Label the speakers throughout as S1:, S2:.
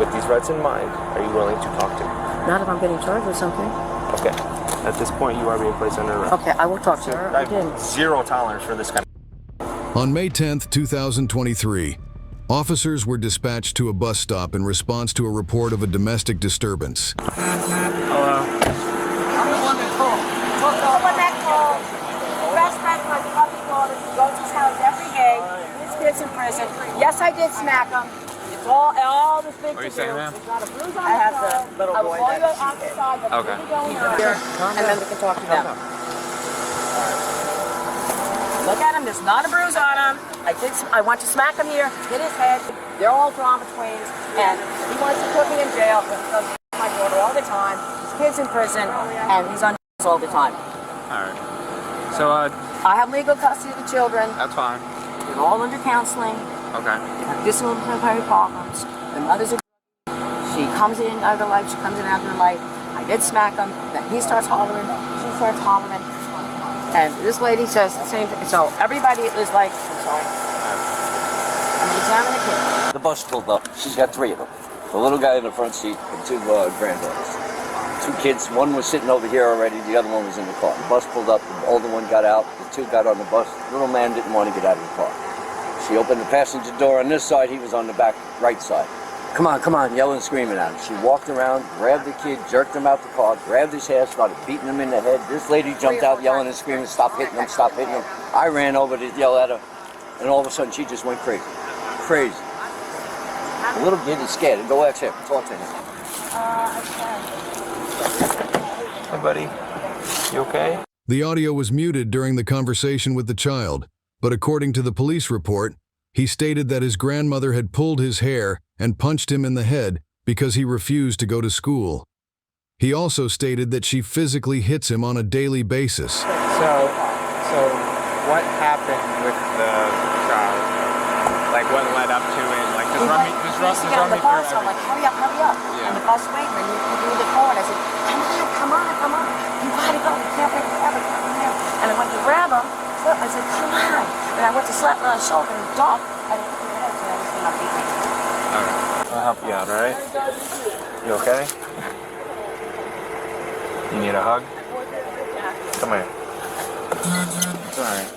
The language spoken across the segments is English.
S1: With these rights in mind, are you willing to talk to me?
S2: Not if I'm getting charged with something.
S1: Okay. At this point, you are being placed under arrest.
S2: Okay, I will talk to you.
S1: I have zero tolerance for this kind of...
S3: On May 10th, 2023, officers were dispatched to a bus stop in response to a report of a domestic disturbance.
S1: Hello.
S4: Someone that called, breastfed my puppy daughter, who goes to his house every day, his kid's in prison. Yes, I did smack him. It's all this big.
S1: What are you saying, ma'am?
S4: I have the little boy. I will call you outside.
S1: Okay.
S4: Here, and then we can talk to them. Look at him. There's not a bruise on him. I want to smack him here, hit his head. They're all drama queens, and he wants to put me in jail because my daughter all the time. His kid's in prison, and he's on all the time.
S1: All right. So,
S4: I have legal custody of the children.
S1: that's fine.
S4: They're all under counseling.
S1: Okay.
S4: They have disciplinary problems. The mothers are. She comes in out of their life. She comes in out of their life. I did smack him. Then he starts hollering. She starts hollering. And this lady says the same thing. So everybody is like, I'm sorry. I'm examining the kid.
S5: The bus pulled up. She's got three of them. The little guy in the front seat and two granddaughters. Two kids. One was sitting over here already. The other one was in the car. The bus pulled up. The older one got out. The two got on the bus. The little man didn't want to get out of the car. She opened the passenger door on this side. He was on the back right side. Come on, yelling and screaming at him. She walked around, grabbed the kid, jerked him out the car, grabbed his hair, started beating him in the head. This lady jumped out yelling and screaming, stop hitting him, stop hitting him. I ran over to yell at her, and all of a sudden she just went crazy. Crazy. The little kid is scared. Go ask him. Talk to him.
S1: Hey, buddy. You okay?
S3: The audio was muted during the conversation with the child, but according to the police report, he stated that his grandmother had pulled his hair and punched him in the head because he refused to go to school. He also stated that she physically hits him on a daily basis.
S1: So what happened with the child? Like, what led up to it? Like, just run me through
S4: I'm
S1: everything.
S4: like, hurry up.
S1: Yeah.
S4: And the bus waiting, and you do the phone. I said, come on. You gotta go. You can't wait forever. And I went to grab him. I said, come on. And I went to slap him on the shoulder and dog. I didn't put my head, so I was going to beat me.
S1: Alright. I'll help you out, alright? You okay? You need a hug? Come here. It's alright.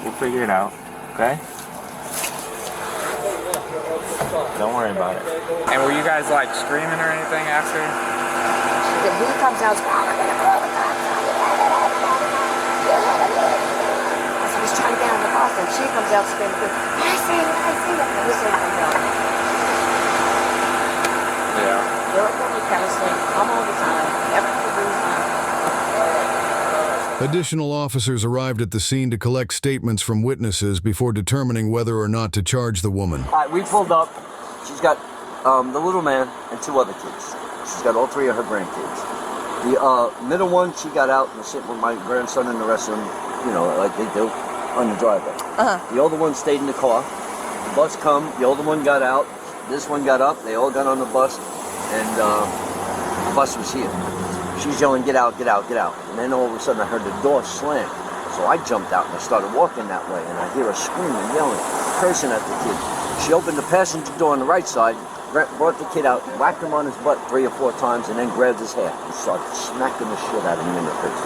S1: We'll figure it out, okay? Don't worry about it. And were you guys like screaming or anything after?
S4: He comes out, he's trying to get on the bus, and she comes out screaming, I see it. And this lady comes out.
S1: Yeah.
S4: They're really counseling. I'm all the time.
S3: Additional officers arrived at the scene to collect statements from witnesses before determining whether or not to charge the woman.
S5: All right, we pulled up. She's got the little man and two other kids. She's got all three of her grandkids. The middle one, she got out and was sitting with my grandson and the rest of them, like they do, on the driveway. The older one stayed in the car. The bus come, the older one got out. This one got up. They all got on the bus, and the bus was here. She's yelling, get out. And then all of a sudden I heard the door slam. So I jumped out and I started walking that way, and I hear her screaming, yelling, cursing at the kid. She opened the passenger door on the right side, brought the kid out, whacked him on his butt 3 or 4 times, and then grabbed his hair and started smacking the shit out of him in the face.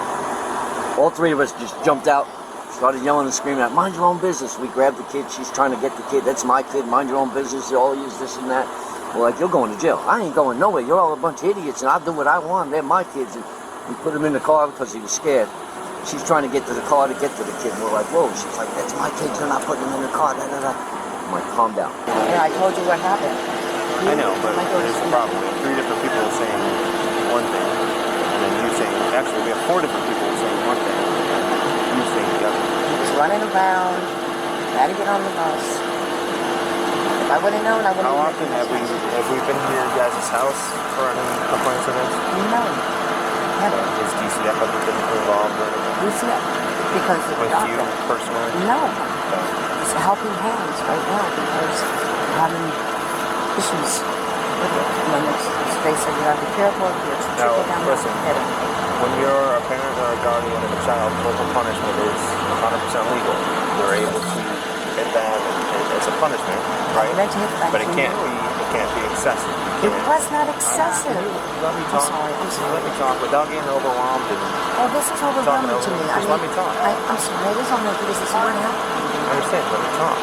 S5: All three of us just jumped out, started yelling and screaming out, mind your own business. We grabbed the kid. She's trying to get the kid. That's my kid. Mind your own business. All use this and that. We're like, you're going to jail. I ain't going nowhere. You're all a bunch of idiots, and I'll do what I want. They're my kids. And we put him in the car because he was scared. She's trying to get to the car to get to the kid. And we're like, whoa. She's like, that's my kid. You're not putting him in the car. I'm like, calm down.
S4: Yeah, I told you what happened.
S1: I know, but there's a problem. 3 different people are saying one thing, and then you saying, actually we have 4 different people saying one thing, you saying the other.
S4: He was running around, had to get on the bus. If I would have known, I would have.
S1: How often have we been to your guys' house for any complaints of this?
S4: No, never.
S1: Has DCF ever been involved or anything?
S4: DCF, because the
S1: With
S4: doctor.
S1: you personally?
S4: No, it's a helping hands right now because we're having issues with it. And then they said you have to be careful.
S1: Now, listen, when you're a parent or a guardian of a child, corporal punishment is 100% legal. You're able to hit them, and it's a punishment, right? But it can't be excessive.
S4: It was not excessive.
S1: Let me talk.
S4: I'm sorry.
S1: Let me talk without getting overwhelmed.
S4: Oh, this is overwhelming to me.
S1: Just let me talk.
S4: I'm sorry. I just don't know because this is what happened.
S1: I understand. Let me talk.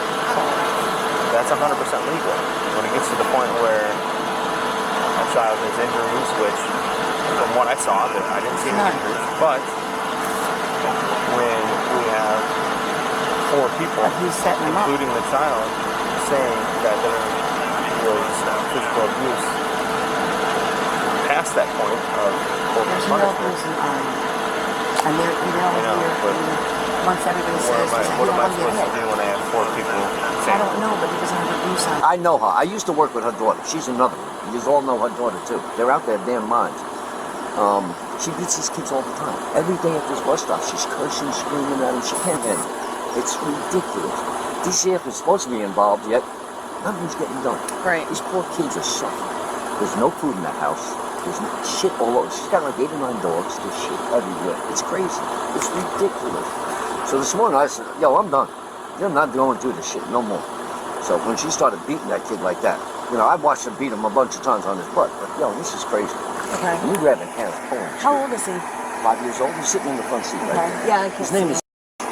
S1: That's 100% legal. When it gets to the point where a child has injuries, which, from what I saw, I didn't see any injuries, but when we have 4 people,
S4: Who's setting them up?
S1: including the child, saying that there was physical abuse past that point of corporal
S4: There's no
S1: punishment.
S4: reason and they're here.
S1: but
S4: Once everybody says,
S1: What am I supposed to do when I have 4 people
S4: I
S1: saying
S4: don't know, but he doesn't have abuse on.
S5: I know her. I used to work with her daughter. She's another one. You all know her daughter too. They're out their damn minds. She beats these kids all the time. Every day at this bus stop, she's cursing, screaming at them. She can't handle it. It's ridiculous. This sheriff is supposed to be involved, yet nothing's getting done.
S2: Right.
S5: These poor kids are suffering. There's no food in that house. There's shit all over. She's got like 8 or 9 dogs. There's shit everywhere. It's crazy. It's ridiculous. So this morning I said, yo, I'm done. You're not going through this shit no more. So when she started beating that kid like that, you know, I watched her beat him a bunch of times on his butt. But yo, this is crazy.
S2: Okay.
S5: And you grabbing hands, pulling.
S2: How old is he?
S5: 5 years old. He's sitting in the front seat right
S2: Okay.
S5: there.
S2: Yeah, I can
S5: His
S2: see
S5: name is.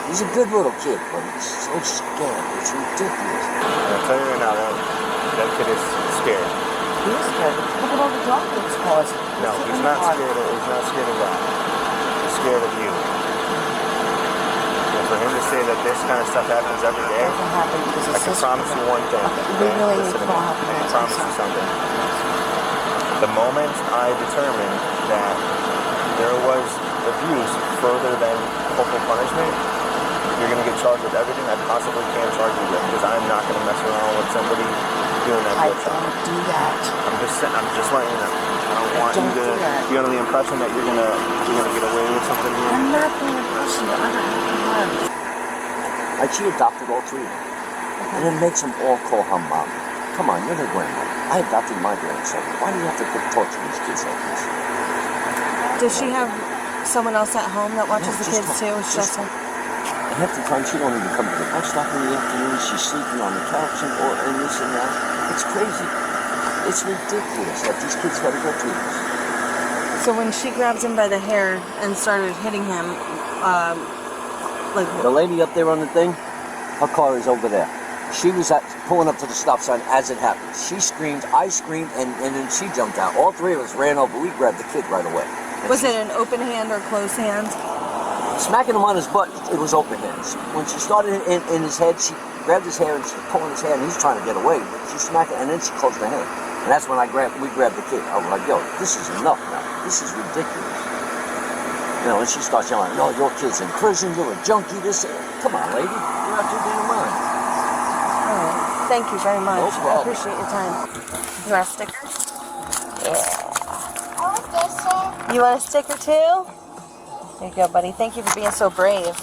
S5: He's a good little kid, but he's so scared. It's ridiculous.
S1: I'll tell you right now, that kid is scared.
S4: He is scared. Look at all the drop it's caused.
S1: No, he's not scared. He's not scared of God. He's scared of you. And for him to say that this kind of stuff happens every day,
S4: It doesn't happen because
S1: I
S4: it's
S1: can promise you one thing.
S4: We
S1: okay?
S4: really need
S1: Listen
S4: to
S1: to me.
S4: call help.
S1: I can promise you something. The moment I determined that there was abuse further than corporal punishment, you're going to get charged with everything I possibly can charge you with, because I'm not going to mess around with somebody doing that to
S4: I
S1: a child.
S4: don't do that.
S1: I'm just letting you know. I don't want you
S4: Don't
S1: to
S4: do that.
S1: be under the impression that you're gonna get away with something here.
S4: I'm not being a person. I don't have to.
S5: Like she adopted all 3 of them. And it makes them all call her mom. Come on, you're their grandmother. I adopted my grandson. Why do you have to put torture these kids like this?
S2: Does she have someone else at home that watches the
S5: just
S2: kids
S5: her.
S2: too? It's just her.
S5: And half the time she don't even come to the bus stop in the afternoon. She's sleeping on the couch and this and that. It's crazy. It's ridiculous that these kids gotta go through this.
S2: So when she grabs him by the hair and started hitting him, like
S5: The lady up there on the thing, her car is over there. She was pulling up to the stop sign as it happened. She screamed, I screamed, and then she jumped out. All 3 of us ran over. We grabbed the kid right away.
S2: was it an open hand or closed hand?
S5: Smacking him on his butt, it was open hands. When she started in his head, she grabbed his hair and she's pulling his hair, and he's trying to get away. But she smacked it, and then she closed her hand. And that's when we grabbed the kid. I was like, yo, this is enough now. This is ridiculous. You know, and she starts yelling, no, your kid's in prison, you're a junkie, this. Come on, lady, you're out your damn mind.
S2: All right. Thank you very much.
S5: No
S2: I
S5: problem.
S2: appreciate your time. You want a sticker? You want a sticker too? There you go, buddy. Thank you for being so brave.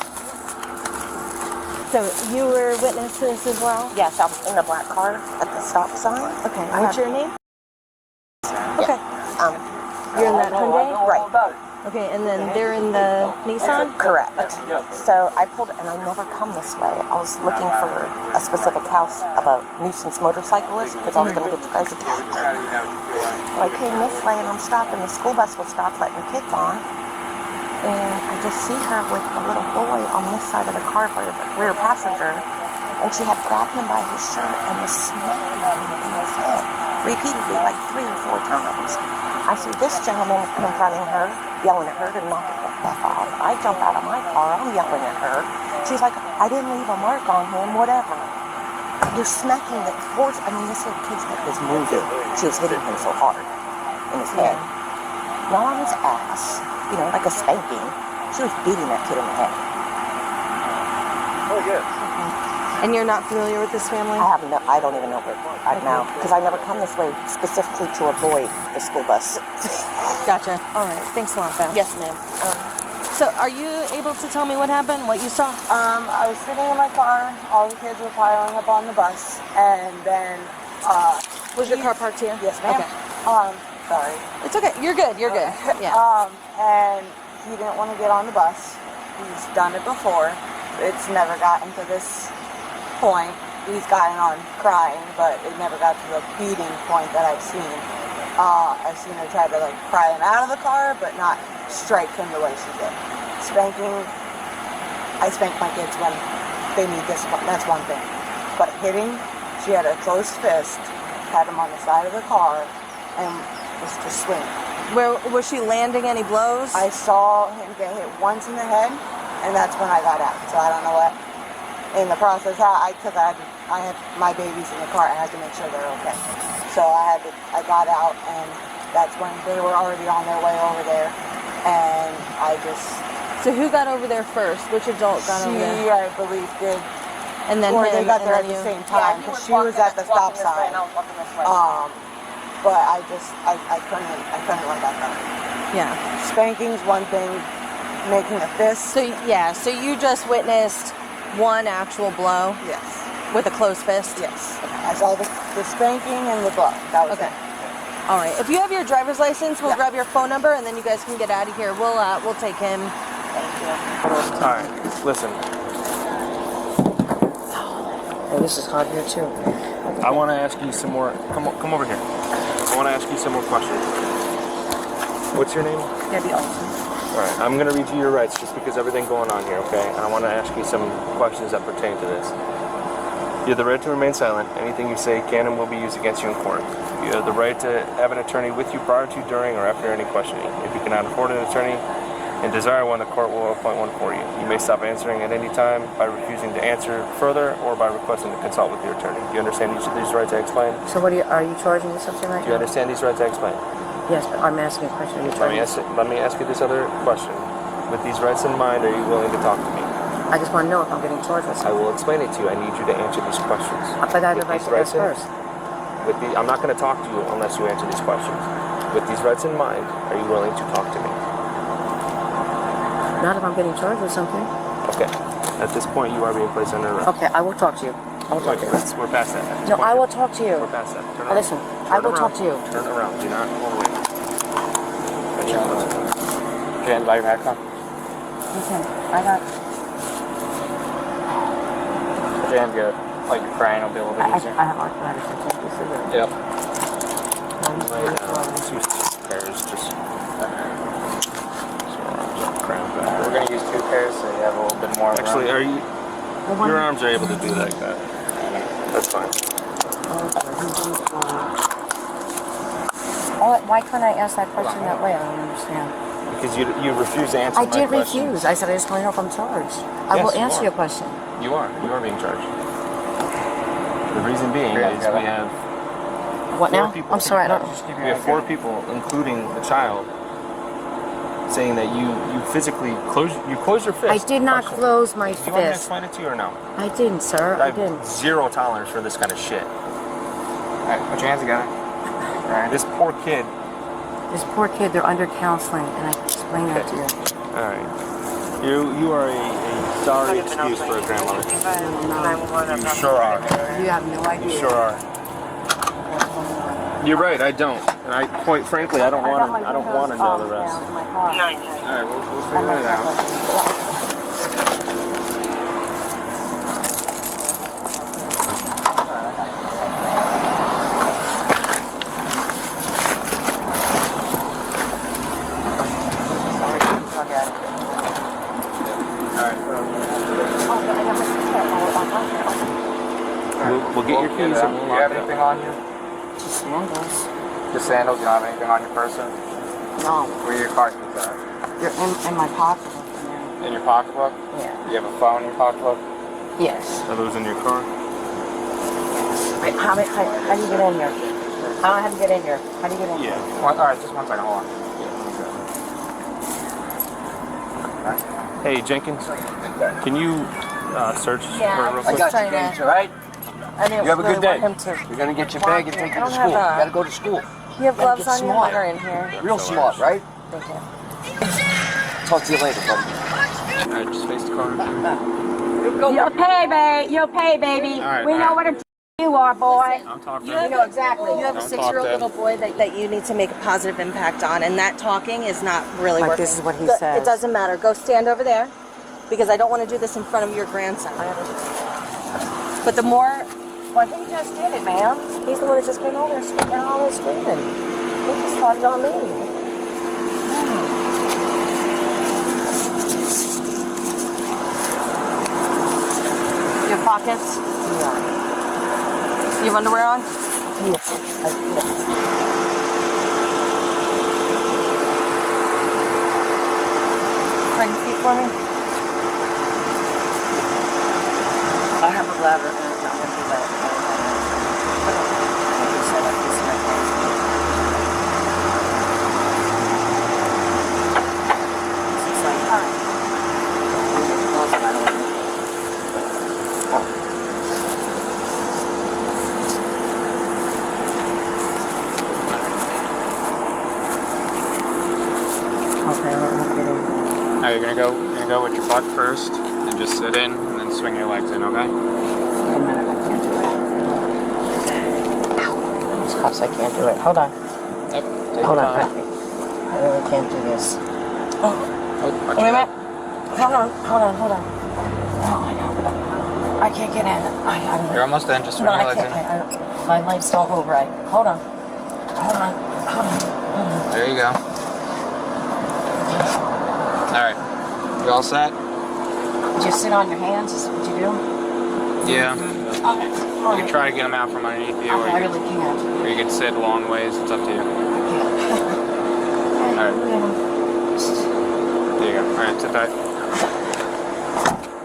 S2: So you were witness to this as well?
S4: Yes, I was in the black car at the stop sign.
S2: Okay. What's your name? Okay.
S4: Um,
S2: You're in that Hyundai?
S4: right.
S2: Okay, and then they're in the Nissan?
S4: Correct. So I pulled, and I never come this way. I was looking for a specific house of a nuisance motorcyclist because I was going to get you guys attention. So I came this way, and I'm stopping. The school bus was stopped letting kids on. And I just see her with a little boy on this side of the car for the rear passenger. And she had grabbed him by his shirt and was smacking him in his head repeatedly, like 3 or 4 times. I see this gentleman confronting her, yelling at her to knock it the F off. I jump out of my car, I'm yelling at her. She's like, I didn't leave a mark on him, whatever. You're smacking the force. I mean, this little kid's head was moving. She was hitting him so hard in his head. Not on his ass, you know, like a spanking. She was beating that kid in the head.
S1: Oh, yeah.
S2: And you're not familiar with this family?
S4: I don't even know where right now, because I never come this way specifically to avoid the school bus.
S2: Gotcha. All right. Thanks a lot, Beth.
S4: Yes, ma'am.
S2: So are you able to tell me what happened, what you saw?
S6: I was sitting in my car, all the kids were piling up on the bus, and then,
S2: Was your car parked here?
S6: yes, ma'am.
S2: Okay.
S6: Sorry.
S2: It's okay. You're good. You're good. Yeah.
S6: And he didn't want to get on the bus. He's done it before. It's never gotten to this point. He's gotten on crying, but it never got to the beating point that I've seen. I seen her try to like pry him out of the car, but not strike him the way she did. Spanking, I spank my kids when they need discipline. That's one thing. But hitting, she had a closed fist, had him on the side of the car, and was just swinging.
S2: Where was she landing any blows?
S6: I saw him get hit once in the head, and that's when I got out. So I don't know what. In the process, I had my babies in the car. I had to make sure they're okay. So I got out, and that's when they were already on their way over there, and I just.
S2: So who got over there first? Which adult got over there?
S6: She, I believe, did.
S2: And then
S6: or
S2: him,
S6: they got there at
S2: and
S6: the
S2: then you.
S6: same time because she was at the stop sign. But I couldn't let that go.
S2: Yeah.
S6: Spanking's one thing. Making a fist.
S2: So yeah. So you just witnessed one actual blow.
S6: Yes.
S2: With a closed fist.
S6: Yes. I saw the spanking and the blow. That was it.
S2: All right. If you have your driver's license, we'll grab your phone number, and then you guys can get out of here. We'll take him.
S6: Thank you.
S1: All right, listen.
S4: Oh, this is hot here too.
S1: I want to ask you some more. Come over here. I want to ask you some more questions. What's your name?
S4: Debbie Olson.
S1: All right, I'm going to read you your rights just because everything going on here, okay? And I want to ask you some questions that pertain to this. You have the right to remain silent. Anything you say can and will be used against you in court. You have the right to have an attorney with you prior to, during, or after any questioning. If you cannot afford an attorney and desire one, the court will appoint one for you. You may stop answering at any time by refusing to answer further or by requesting to consult with your attorney. Do you understand each of these rights I explained?
S4: So what are you charging me something right
S1: Do you
S4: now?
S1: understand these rights I explained?
S4: Yes, but I'm asking a question. Are you charging
S1: Let me ask you this other question. With these rights in mind, are you willing to talk to me?
S4: I just want to know if I'm getting charged with
S1: I
S4: something.
S1: will explain it to you. I need you to answer these questions.
S4: But I have the
S1: With
S4: right
S1: these
S4: to ask
S1: rights
S4: first.
S1: I'm not going to talk to you unless you answer these questions. With these rights in mind, are you willing to talk to me?
S4: Not if I'm getting charged with something.
S1: Okay. At this point, you are being placed under arrest.
S4: Okay, I will talk to you. I will talk to you.
S1: We're past that. At this
S4: No,
S1: point,
S4: I will talk to you.
S1: We're past that. Turn
S4: Oh,
S1: around.
S4: listen,
S1: Turn
S4: I will
S1: around.
S4: talk to you.
S1: Turn around. Do not go away.
S7: Jan, buy your headphone.
S4: Listen, I got.
S7: Jan, good. Like your crying will be a little bit
S4: I
S7: easier.
S4: have arthritis. I can't be serious.
S7: Yep. We're gonna use 2 pairs so you have a little bit more.
S1: Actually,
S7: room.
S1: are you? Your arms are able to do like that. That's fine.
S4: Why can't I ask that question that way? I don't understand.
S1: Because you refuse to answer
S4: I
S1: my
S4: did
S1: questions.
S4: refuse. I said I just want to know if I'm charged. I
S1: Yes,
S4: will
S1: you
S4: answer
S1: are.
S4: your question.
S1: You are being charged. The reason being
S7: Here,
S1: is
S7: got
S1: we
S7: it.
S1: have
S4: What
S1: 4
S4: now?
S1: people.
S4: I'm sorry, I don't.
S7: Just give
S1: We
S7: you
S1: have 4 people, including the child, saying that you physically close your fist.
S4: I did not
S1: Question.
S4: close my
S1: Do you want me to
S4: fist.
S1: explain it to you or no?
S4: I didn't, sir. I
S1: have
S4: didn't.
S1: zero tolerance for this kind of shit.
S7: Alright, put your hands together. Alright.
S1: This poor kid.
S4: This poor kid, they're under counseling, and I explained that to you.
S1: All right. You are a sorry excuse for a grandmother. You sure are.
S4: You have no idea.
S1: You sure are. You're right. I don't. And I, quite frankly, I don't want to know the rest.
S7: Alright, we'll figure it out.
S1: We'll get your keys and we'll
S7: Do you
S1: lock
S7: have
S1: it up.
S7: anything on you?
S4: Just sandals.
S7: Just sandals? You don't have anything on your person?
S4: No,
S7: Where are your car keys at?
S4: they're in my pocket.
S7: In your pocketbook?
S4: Yeah.
S7: Do you have a phone in your pocketbook?
S4: Yes.
S1: Are those in your car?
S4: Wait, how do you get in here? I don't have to get in here. How do you get in here?
S1: Yeah.
S7: Alright, just 1 second, hold on.
S1: Hey Jenkins, can you search
S2: Yeah,
S1: her real
S5: I
S1: quick?
S5: got
S2: Trying
S5: you,
S2: to-
S5: James, all right?
S2: I didn't
S5: You have a
S2: really
S5: good day.
S2: want him to.
S5: You're gonna get your bag and take
S2: I
S5: you to
S2: don't
S5: school. You
S2: have a-
S5: gotta go to school.
S2: You have gloves
S5: Get
S2: on your
S5: smart.
S2: mother in here.
S5: Real smart, right?
S2: Thank you.
S5: Talk to you later, buddy.
S1: All right, just face the car.
S8: You'll pay, babe. You'll pay, baby.
S1: All right,
S8: We
S1: all
S8: know
S1: right.
S8: what a you are, boy.
S1: I'm talking.
S2: You know exactly. You have a
S1: Don't
S2: 6-year-old
S1: talk
S2: little boy that you need to make a positive impact on, and that talking is not really
S4: Like
S2: working.
S4: this is what he
S2: Go-
S4: says.
S2: It doesn't matter. Go stand over there, because I don't want to do this in front of your grandson. But the more,
S4: Well, he just did it, ma'am. He's the one that just came over and screaming all this screaming. He
S2: brought it on me. You have pockets?
S6: Yeah.
S2: You have underwear on?
S6: Yes. Yes.
S2: Turn your feet for me.
S4: I have a bladder and it's not going to be that. Set up this mechanism. It's like, all right. Close it, I don't want to.
S6: Okay, I'm getting.
S7: Now you're gonna go with your butt first, and just sit in, and then swing your legs in. Okay?
S4: Wait a minute, I can't do it. Ow. These cuffs, I can't do it. Hold on.
S7: Yep. Take
S4: Hold
S7: your
S4: on.
S7: time.
S4: I really can't do this.
S7: Oh, watch
S2: Wait a
S7: your
S2: minute.
S7: head.
S2: Hold on.
S4: Oh my God. I can't get in.
S7: You're almost in. Just swing
S4: No,
S7: your
S4: I
S7: legs
S4: can't.
S7: in.
S4: My legs don't move right. Hold on.
S7: There you go. All right. You all set?
S4: Just sit on your hands, is what you do?
S7: Yeah.
S4: Okay.
S7: You can try to get them out from underneath you,
S4: I
S7: or
S4: really can't.
S7: you can sit a long ways. It's up to you. All right. There you go. All right. Sit tight.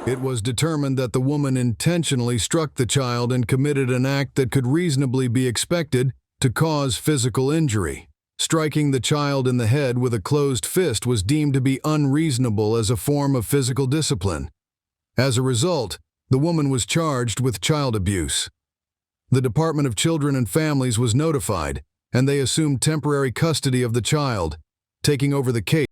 S3: It was determined that the woman intentionally struck the child and committed an act that could reasonably be expected to cause physical injury. Striking the child in the head with a closed fist was deemed to be unreasonable as a form of physical discipline. As a result, the woman was charged with child abuse. The Department of Children and Families was notified, and they assumed temporary custody of the child, taking over the case.